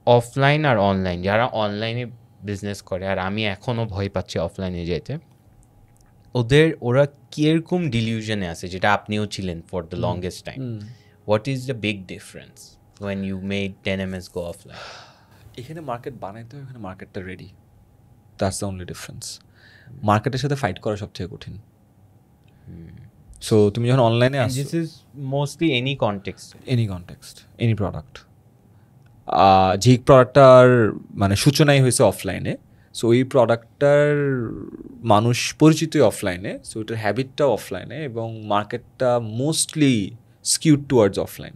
Offline আর online, যারা অনলাইনে business করে, আর আমি এখনও ভয় পাচ্ছি অফলাইনে যেতে, ওরা কিরকম ডিলিউশনে আছে, যেটা আপনিও ছিলেন for the longest time. What is the big difference when you made 10ms go offline? এখানে মার্কেট বানাইতে হয়, এখানে মার্কেটটা ready, that's the only difference. মার্কেটের সাথে ফাইট করা সবথেকে কঠিন। সো তুমি যখন অনলাইনে আসো, this is mostly any context, any product, যেই প্রোডাক্টটার মানে সূচনাই হয়েছে অফলাইনে, সো ওই প্রোডাক্টটার মানুষ পরিচিতই অফলাইনে, সো ওইটার হ্যাবিটটাও অফলাইনে, এবং মার্কেটটা মোস্টলি স্কিউড টুয়ার্ডস অফলাইন।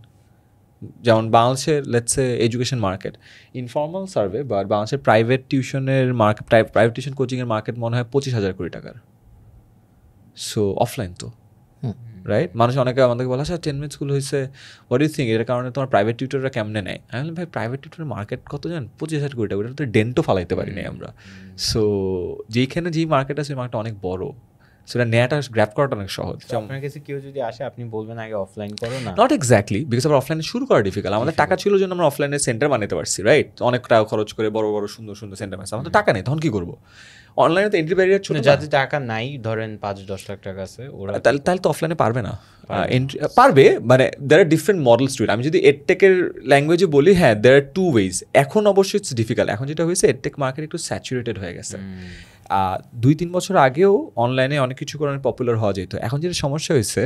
যেমন বাংলাদেশের let's say education market, informal survey, but বাংলাদেশের প্রাইভেট টিউশনের মার্কেট, প্রাইভেট টিউশন কোচিংয়ের মার্কেট মনে হয় 25,000 কোটি টাকার। সো অফলাইন তো, রাইট? মানুষ অনেকে আমাদেরকে বলে, আচ্ছা 10 মিনিট স্কুল হয়েছে, হোয়াট ইউ থিঙ্ক, এর কারণে তোমার প্রাইভেট টিউটররা কেমনে নেয়? আমি বললাম, ভাই প্রাইভেট টিউটরের মার্কেট কত জান? 25,000 কোটি টাকা, ওটা তো ডেন্টও ফালাইতে পারি নাই আমরা। সো যেইখানে যেই মার্কেট আছে, ওই মার্কেটটা অনেক বড়, সেটা নেওয়াটা গ্র্যাব করাটা অনেক সহজ। আপনার কাছে কেউ যদি আসে, আপনি বলবেন আগে অফলাইন করো না? নট এক্স্যাক্টলি, বিকজ আমরা অফলাইনে শুরু করা ডিফিকাল্ট। আমাদের টাকা ছিল জন্য আমরা অফলাইনে সেন্টার বানাতে পারছি, রাইট? অনেক টাকা খরচ করে বড় বড় সুন্দর সুন্দর সেন্টার বানাচ্ছি। আমাদের টাকা নেই, তখন কি করবো? অনলাইনে তো এন্ট্রি ব্যারিয়ার ছোট। যাদের টাকা নাই, ধরেন 5-10 লাখ টাকা আছে, ওরা তাহলে তো অফলাইনে পারবে না। পারবে, মানে দেয়ার আর ডিফারেন্ট মডেলস টু ইট। আমি যদি এডটেকের ল্যাঙ্গুয়েজে বলি, হ্যাঁ দেয়ার আর টু ওয়েজ। এখন অবশ্যই ইটস ডিফিকাল্ট। এখন যেটা হয়েছে, এডটেক মার্কেট একটু স্যাচুরেটেড হয়ে গেছে। 2-3 বছর আগেও অনলাইনে অনেক কিছু করে পপুলার হওয়া যেত। এখন যেটা সমস্যা হয়েছে,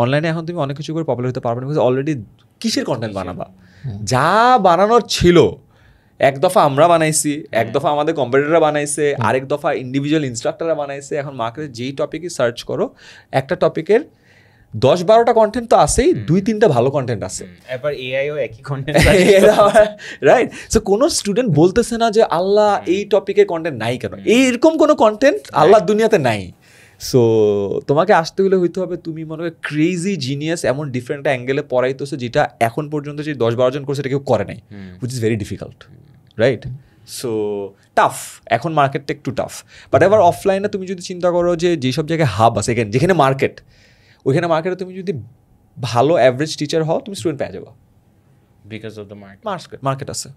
অনলাইনে এখন তুমি অনেক কিছু করে পপুলার হতে পারবে না, বিকজ অলরেডি কিসের কন্টেন্ট বানাবা? যা বানানোর ছিল এক দফা আমরা বানাইছি, এক দফা আমাদের কম্পিটিটররা বানাইছে, আরেক দফা ইন্ডিভিজুয়াল ইনস্ট্রাক্টররা বানাইছে। এখন মার্কেটে যেই টপিকই সার্চ করো, একটা টপিকের 10-12টা কন্টেন্ট তো আছেই, 2-3টা ভালো কন্টেন্ট আছে। এবার এআইও একই কন্টেন্ট, রাইট? সো কোনো স্টুডেন্ট বলতেছে না যে আল্লাহ এই টপিকের কন্টেন্ট নাই কেন, এইরকম কোনো কন্টেন্ট আল্লাহর দুনিয়াতে নাই। সো তোমাকে আসতে হলে হইতে হবে তুমি মনে হয় ক্রেজি জিনিয়াস, এমন ডিফারেন্ট অ্যাঙ্গেলে পড়াইতেছে যেটা এখন পর্যন্ত যে 10-12 জন করছে, এটা কেউ করে নাই, which is very difficult, right? So tough, এখন মার্কেটটা একটু টাফ। বাট এবার অফলাইনে তুমি যদি চিন্তা করো যে যেসব জায়গায় হাব আছে, যেখানে মার্কেট, ওইখানে মার্কেটে তুমি যদি ভালো অ্যাভারেজ টিচার হও, তুমি স্টুডেন্ট পেয়ে যাবো, because of the market market আছে।